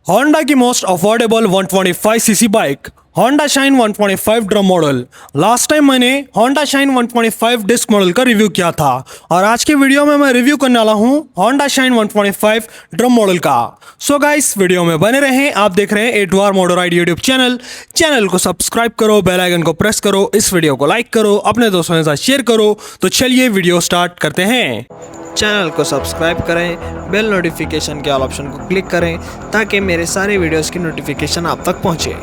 Honda की most affordable 125 CC bike Honda shine 125 drum model. Last time मैंने Honda shine 125 disc model का review किया था और आज के वीडियो में मैं रिव्यू करने वाला हूं होंडा शाइन 125 ड्रम मॉडल का। सो गाइस वीडियो में बने रहें। आप देख रहे हैं A2R motor ride YouTube channel को सब्सक्राइब करो, बेल आइकन को प्रेस करो, इस वीडियो को लाइक करो, अपने दोस्तों के साथ शेयर करो। तो चलिए वीडियो स्टार्ट करते हैं। चैनल को सब्सक्राइब करें, बेल नोटिफिकेशन के ऑल ऑप्शन को क्लिक करें ताकि मेरे सारे वीडियोस की नोटिफिकेशन आप तक पहुंचे।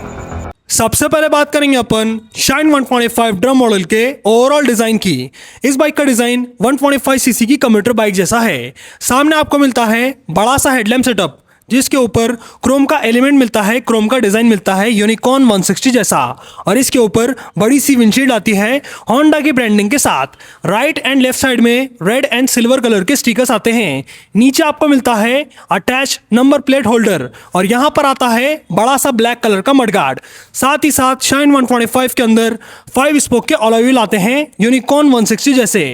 सबसे पहले बात करेंगे अपन शाइन 125 ड्रम मॉडल के ओवरऑल डिजाइन की। इस बाइक का डिजाइन 125 सीसी की कम्यूटर बाइक जैसा है। सामने आपको मिलता है बड़ा सा हेडलैम्प सेटअप जिसके ऊपर क्रोम का एलिमेंट मिलता है, क्रोम का डिजाइन मिलता है यूनिकॉर्न 160 जैसा, और इसके ऊपर बड़ी सी विंडशील्ड आती है होंडा की ब्रांडिंग के साथ। राइट एंड लेफ्ट साइड में रेड एंड सिल्वर कलर के स्टिकर्स आते हैं। नीचे आपको मिलता है अटैच नंबर प्लेट होल्डर और यहाँ पर आता है बड़ा सा ब्लैक कलर का मडगार्ड। साथ ही साथ शाइन 125 के अंदर 5 स्पोक के अलॉय व्हील आते हैं यूनिकॉर्न 160 जैसे।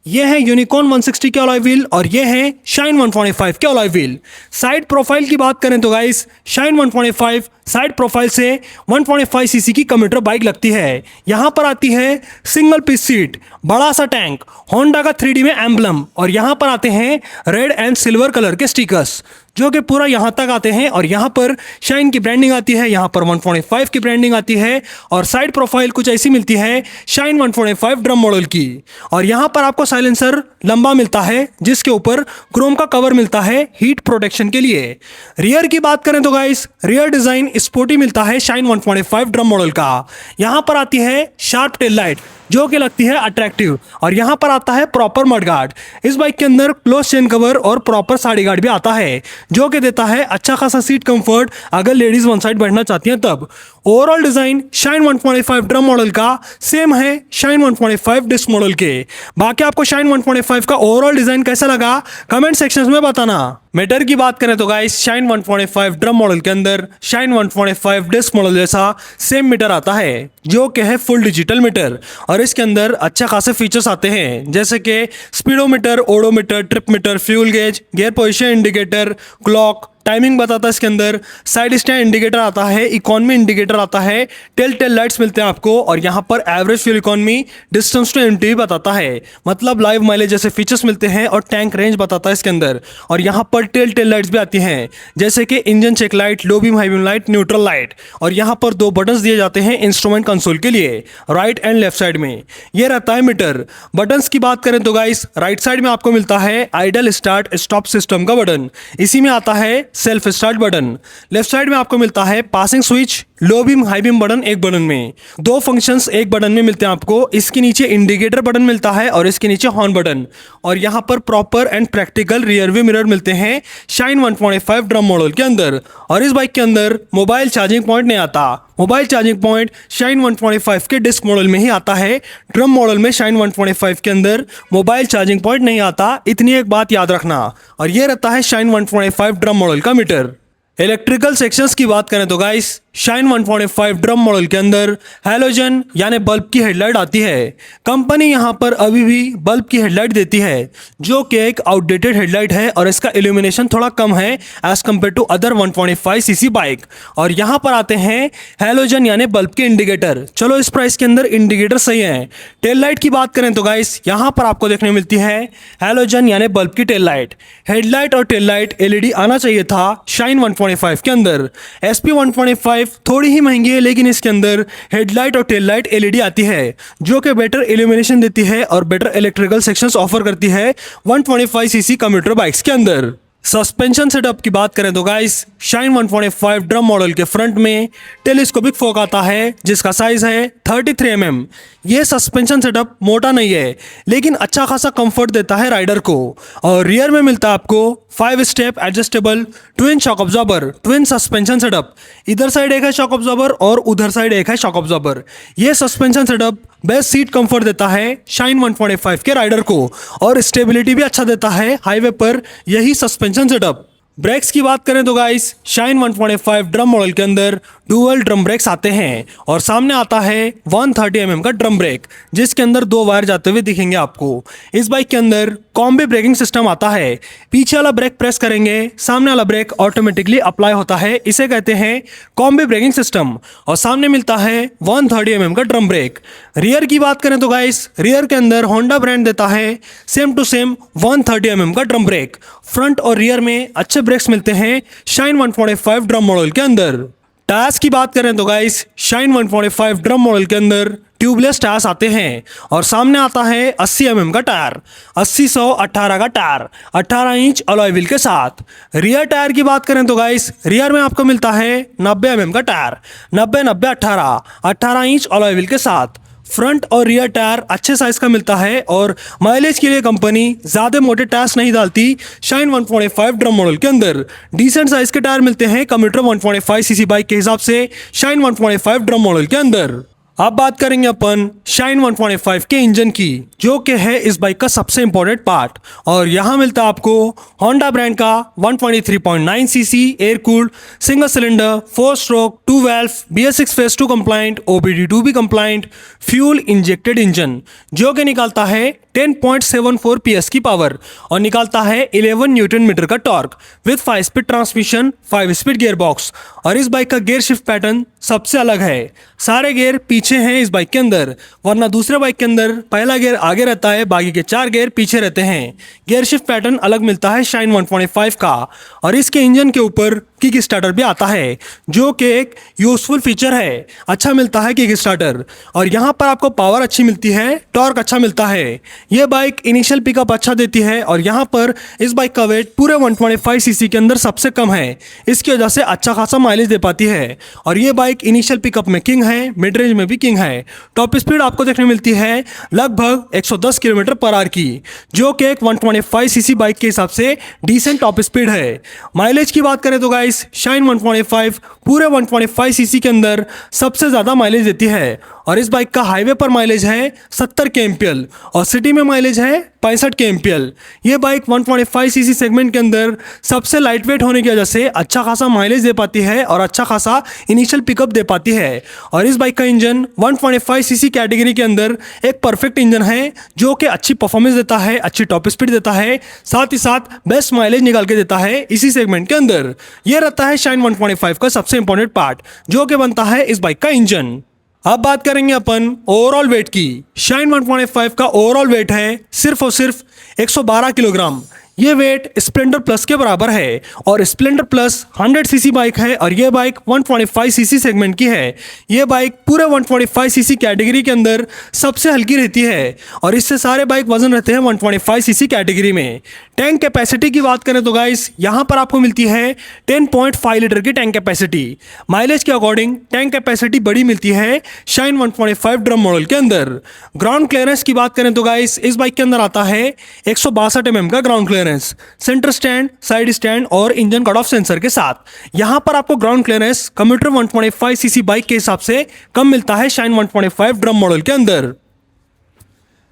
ये है यूनिकॉर्न 160 के अलॉय व्हील और ये है शाइन 125 के अलॉय व्हील। साइड प्रोफाइल की बात करें तो गाइस शाइन 125 साइड प्रोफाइल से 125 सीसी की कम्यूटर बाइक लगती है। यहाँ पर आती है सिंगल पीस सीट, बड़ा सा टैंक, होंडा का 3D में एम्बलम और यहाँ पर आते हैं रेड एंड सिल्वर कलर के स्टिकर्स जो कि पूरा यहाँ तक आते हैं। और यहाँ पर शाइन की ब्रांडिंग आती है, यहाँ पर 125 की ब्रांडिंग आती है और साइड प्रोफाइल कुछ ऐसी मिलती है शाइन 125 ड्रम मॉडल की। और यहाँ पर आपको साइलेंसर लंबा मिलता है जिसके ऊपर क्रोम का कवर मिलता है हीट प्रोटेक्शन के लिए। रियर की बात करें तो गाइस रियर डिजाइन स्पोर्टी मिलता है शाइन 125 ड्रम मॉडल का। यहाँ पर आती है शार्प टेल लाइट जो कि लगती है अट्रैक्टिव और यहाँ पर आता है प्रॉपर मड गार्ड। इस बाइक के अंदर क्लोज चेन कवर और प्रॉपर साड़ी गार्ड भी आता है जो कि देता है अच्छा खासा सीट कंफर्ट अगर लेडीज वन साइड बैठना चाहती हैं तब। Overall design shine 125 drum model का सेम है शाइन 125 डिस्क मॉडल के। बाकी आपको शाइन 125 का ओवरऑल डिजाइन कैसा लगा कमेंट सेक्शन में बताना। मीटर की बात करें तो गाइस शाइन 125 ड्रम मॉडल के अंदर शाइन 125 डिस्क मॉडल जैसा सेम मीटर आता है जो कि है फुल डिजिटल मीटर और इसके अंदर अच्छा खासे फीचर्स आते हैं जैसे कि speedometer, odometer, trip meter, fuel gauge, gear position indicator, clock, timing बताता है इसके अंदर, साइड स्टैंड इंडिकेटर आता है, इकोनॉमी इंडिकेटर आता है, टेल लाइट्स मिलते हैं आपको और यहाँ पर average fuel economy, distance to empty बताता है, मतलब लाइव माइलेज जैसे फीचर्स मिलते हैं और टैंक रेंज बताता है इसके अंदर। और यहाँ पर टेल लाइट्स भी आती हैं जैसे कि engine check light, low beam high beam light, neutral light. और यहाँ पर 2 बटन्स दिए जाते हैं इंस्ट्रूमेंट कंसोल के लिए राइट एंड लेफ्ट साइड में। ये रहता है मीटर। बटन्स की बात करें तो गाइस राइट साइड में आपको मिलता है आइडल स्टार्ट स्टॉप सिस्टम का बटन, इसी में आता है self start button. Left side में आपको मिलता है पासिंग स्विच, लो बीम हाई बीम बटन एक बटन में। 2 फंक्शंस एक बटन में मिलते हैं आपको। इसके नीचे इंडिकेटर बटन मिलता है और इसके नीचे हॉर्न बटन। और यहाँ पर proper and practical rear view mirror मिलते हैं शाइन 125 ड्रम मॉडल के अंदर। और इस बाइक के अंदर मोबाइल चार्जिंग पॉइंट नहीं आता। मोबाइल चार्जिंग पॉइंट शाइन 125 के डिस्क मॉडल में ही आता है। ड्रम मॉडल में शाइन 125 के अंदर मोबाइल चार्जिंग पॉइंट नहीं आता, इतनी एक बात याद रखना। और ये रहता है शाइन 125 ड्रम मॉडल का मीटर। इलेक्ट्रिकल सेक्शंस की बात करें तो गाइस शाइन 125 ड्रम मॉडल के अंदर हैलोजन यानी बल्ब की हेडलाइट आती है। कंपनी यहाँ पर अभी भी बल्ब की हेडलाइट देती है जो कि एक आउटडेटेड हेडलाइट है और इसका इल्यूमिनेशन थोड़ा कम है as compare to other 125 CC bike. और यहाँ पर आते हैं हैलोजन यानी बल्ब के इंडिकेटर। चलो इस प्राइस के अंदर इंडिकेटर सही है। टेल लाइट की बात करें तो गाइस यहाँ पर आपको देखने मिलती है हैलोजन यानी बल्ब की टेल लाइट। हेडलाइट और टेल लाइट LED आना चाहिए था शाइन 125 के अंदर। SP 125 थोड़ी ही महंगी है लेकिन इसके अंदर हेडलाइट और टेल लाइट LED आती है जो कि बेटर इल्यूमिनेशन देती है और बेटर इलेक्ट्रिकल सेक्शंस ऑफर करती है 125 सीसी कम्यूटर बाइक्स के अंदर। सस्पेंशन सेटअप की बात करें तो गाइस शाइन 125 ड्रम मॉडल के फ्रंट में टेलीस्कोपिक फोक आता है जिसका साइज है 33 mm। ये सस्पेंशन सेटअप मोटा नहीं है लेकिन अच्छा खासा कंफर्ट देता है राइडर को। और रियर में मिलता है आपको 5 step adjustable twin shock absorber, twin suspension setup. इधर साइड एक है शॉक ऑब्जॉर्बर और उधर साइड एक है शॉक ऑब्जॉर्बर। ये suspension setup best seat comfort देता है शाइन 125 के राइडर को और स्टेबिलिटी भी अच्छा देता है हाईवे पर यही सस्पेंशन सेटअप। ब्रेक्स की बात करें तो गाइस शाइन 125 ड्रम मॉडल के अंदर डुअल ड्रम ब्रेक्स आते हैं और सामने आता है 130 mm का ड्रम ब्रेक जिसके अंदर 2 वायर जाते हुए दिखेंगे आपको। इस बाइक के अंदर कॉम्बी ब्रेकिंग सिस्टम आता है। पीछे वाला ब्रेक प्रेस करेंगे, सामने वाला ब्रेक ऑटोमेटिकली अप्लाई होता है, इसे कहते हैं कॉम्बी ब्रेकिंग सिस्टम। और सामने मिलता है 130 mm का ड्रम ब्रेक। रियर की बात करें तो गाइस, रियर के अंदर होंडा ब्रांड देता है सेम टू सेम 130 mm का ड्रम ब्रेक। फ्रंट और रियर में अच्छे ब्रेक्स मिलते हैं शाइन 125 ड्रम मॉडल के अंदर। टायर्स की बात करें तो गाइस, शाइन 125 ड्रम मॉडल के अंदर ट्यूबलेस टायर्स आते हैं और सामने आता है 80 mm का टायर, 80/100/18 का टायर, 18 इंच अलॉय व्हील के साथ। रियर टायर की बात करें तो गाइस, रियर में आपको मिलता है 90 mm का टायर, 90/90/18, 18 इंच अलॉय व्हील के साथ। फ्रंट और रियर टायर अच्छे साइज का मिलता है और माइलेज के लिए कंपनी ज़्यादा मोटे टायर्स नहीं डालती शाइन 125 ड्रम मॉडल के अंदर। डिसेंट साइज के टायर मिलते हैं कम्यूटर 125 सीसी बाइक के हिसाब से शाइन 125 ड्रम मॉडल के अंदर। अब बात करेंगे अपन शाइन 125 के इंजन की, जो कि है इस बाइक का सबसे इंपॉर्टेंट पार्ट। और यहाँ मिलता है आपको होंडा ब्रांड का 123.9 CC air cooled single cylinder 4 stroke 2 valve BS6 phase 2 compliant OBD2B compliant fuel injected engine, जो कि निकालता है 10.74 PS की पावर और निकालता है 11 न्यूटन मीटर का torque with 5 speed transmission 5 speed gear box. और इस बाइक का गियर शिफ्ट पैटर्न सबसे अलग है, सारे गियर पीछे हैं इस बाइक के अंदर, वरना दूसरे बाइक के अंदर पहला गियर आगे रहता है, बाकी के 4 गियर पीछे रहते हैं। गियर शिफ्ट पैटर्न अलग मिलता है शाइन 125 का। और इसके इंजन के ऊपर किक स्टार्टर भी आता है, जो कि एक यूजफुल फीचर है, अच्छा मिलता है किक स्टार्टर। और यहाँ पर आपको पावर अच्छी मिलती है, टॉर्क अच्छा मिलता है। ये बाइक इनिशियल पिकअप अच्छा देती है और यहाँ पर इस बाइक का वेट पूरे 125 सीसी के अंदर सबसे कम है, इसकी वजह से अच्छा खासा माइलेज दे पाती है। और ये बाइक इनिशियल पिकअप में किंग है, मिड रेंज में भी किंग है। टॉप स्पीड आपको देखने मिलती है लगभग 110 किलोमीटर/आवर की, जो कि एक 125 सीसी बाइक के हिसाब से डिसेंट टॉप स्पीड है। माइलेज की बात करें तो गाइस, शाइन 125 पूरे 125 सीसी के अंदर सबसे ज़्यादा माइलेज देती है। और इस बाइक का हाईवे पर माइलेज है 70 kmpl और सिटी में माइलेज है 65 kmpl। ये बाइक 125 सीसी सेगमेंट के अंदर सबसे लाइट वेट होने की वजह से अच्छा खासा माइलेज दे पाती है और अच्छा खासा इनिशियल पिकअप दे पाती है। और इस बाइक का इंजन 125 सीसी कैटेगरी के अंदर एक परफेक्ट इंजन है, जो कि अच्छी परफॉर्मेंस देता है, अच्छी टॉप स्पीड देता है, साथ ही साथ बेस्ट माइलेज निकाल के देता है इसी सेगमेंट के अंदर। ये रहता है शाइन 125 का सबसे इंपॉर्टेंट पार्ट, जो कि बनता है इस बाइक का इंजन। अब बात करेंगे अपन ओवरऑल वेट की। शाइन 125 का ओवरऑल वेट है सिर्फ और सिर्फ 112 किलोग्राम। ये वेट स्प्लेंडर प्लस के बराबर है और स्प्लेंडर प्लस 100 सीसी बाइक है और ये बाइक 125 सीसी सेगमेंट की है। ये बाइक पूरे 125 सीसी कैटेगरी के अंदर सबसे हल्की रहती है और इससे सारे बाइक वजन रहते हैं 125 सीसी कैटेगरी में। टैंक कैपेसिटी की बात करें तो गाइस, यहाँ पर आपको मिलती है 10.5 लीटर की टैंक कैपेसिटी। माइलेज के अकॉर्डिंग टैंक कैपेसिटी बड़ी मिलती है शाइन 125 ड्रम मॉडल के अंदर। ग्राउंड क्लियरेंस की बात करें तो गाइस, इस बाइक के अंदर आता है 162 mm का ground clearance, centre stand, side stand और इंजन कट ऑफ सेंसर के साथ। यहां पर आपको ground clearance commuter 125 CC bike के हिसाब से कम मिलता है शाइन 125 ड्रम मॉडल के अंदर।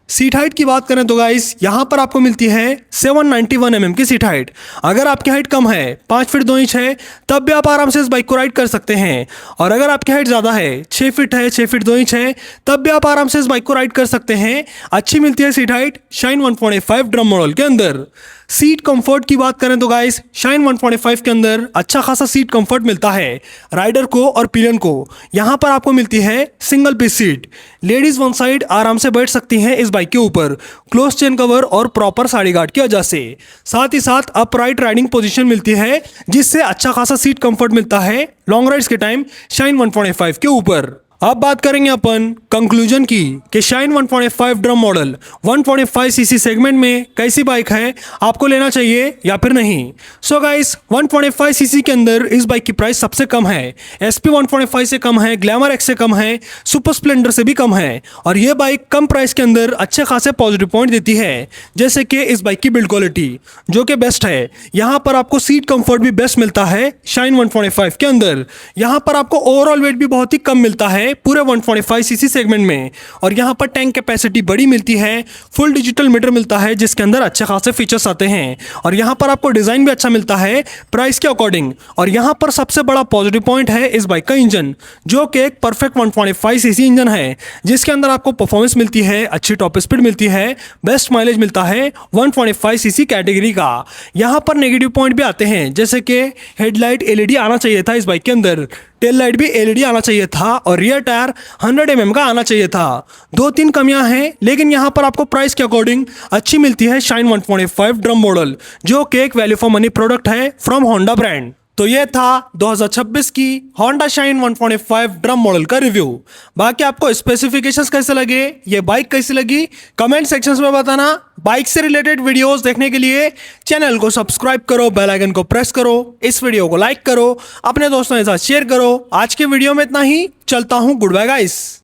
सीट हाइट की बात करें तो गाइस, यहाँ पर आपको मिलती है 791 mm की सीट हाइट। अगर आपकी हाइट कम है, 5 फीट 2 इंच है, तब भी आप आराम से इस बाइक को राइड कर सकते हैं। और अगर आपकी हाइट ज़्यादा है, 6 फीट है, 6 फीट 2 इंच है, तब भी आप आराम से इस बाइक को राइड कर सकते हैं। अच्छी मिलती है seat height shine 125 drum model के अंदर। सीट कंफर्ट की बात करें तो गाइस, शाइन 125 के अंदर अच्छा खासा सीट कंफर्ट मिलता है राइडर को और पिलियन को। यहाँ पर आपको मिलती है single piece seat. Ladies one side आराम से बैठ सकती हैं इस बाइक के ऊपर, क्लोज चेन कवर और प्रॉपर साड़ी गार्ड की वजह से। साथ ही साथ अपराइट राइडिंग पोजीशन मिलती है, जिससे अच्छा खासा सीट कंफर्ट मिलता है लॉन्ग राइड्स के टाइम शाइन 125 के ऊपर। अब बात करेंगे अपन कंक्लूजन की कि shine 125 drum model 125 CC segment में कैसी बाइक है, आपको लेना चाहिए या फिर नहीं। सो गाइस, 125 सीसी के अंदर इस बाइक की प्राइस सबसे कम है। SP 125 से कम है, ग्लैमर एक्स से कम है, सुपर स्प्लेंडर से भी कम है। और ये बाइक कम प्राइस के अंदर अच्छे खासे पॉजिटिव पॉइंट देती है, जैसे कि इस बाइक की बिल्ड क्वालिटी जो कि बेस्ट है। यहाँ पर आपको सीट कंफर्ट भी बेस्ट मिलता है शाइन 125 के अंदर। यहाँ पर आपको ओवरऑल वेट भी बहुत ही कम मिलता है है पूरे 125 सीसी सेगमेंट में। और यहाँ पर टैंक कैपेसिटी बड़ी मिलती है, फुल डिजिटल मीटर मिलता है जिसके अंदर अच्छे खासे फीचर्स आते हैं। और यहाँ पर आपको डिज़ाइन भी अच्छा मिलता है प्राइस के अकॉर्डिंग। और यहाँ पर सबसे बड़ा पॉजिटिव पॉइंट है इस बाइक का इंजन, जो कि एक परफेक्ट 125 सीसी इंजन है जिसके अंदर आपको परफॉर्मेंस मिलती है, अच्छी टॉप स्पीड मिलती है, बेस्ट माइलेज मिलता है 125 सीसी कैटेगरी का। यहाँ पर नेगेटिव पॉइंट भी आते हैं, जैसे कि हेडलाइट एलईडी आना चाहिए था इस बाइक के अंदर, टेल लाइट भी एलईडी आना चाहिए था और रियर टायर 100 mm का आना चाहिए था। 2-3 कमियां हैं, लेकिन यहाँ पर आपको प्राइस के अकॉर्डिंग अच्छी मिलती है शाइन 125 ड्रम मॉडल, जो कि एक वैल्यू फॉर मनी प्रोडक्ट है फ्रॉम होंडा ब्रांड। तो ये था 2026 की होंडा शाइन 125 ड्रम मॉडल का रिव्यू। बाकी आपको स्पेसिफिकेशंस कैसे लगे, ये बाइक कैसी लगी, कमेंट सेक्शंस में बताना। बाइक से रिलेटेड वीडियोस देखने के लिए चैनल को सब्सक्राइब करो, बेल आइकन को प्रेस करो, इस वीडियो को लाइक करो, अपने दोस्तों के साथ शेयर करो। आज के वीडियो में इतना ही, चलता हूं, गुड बाय गाइस।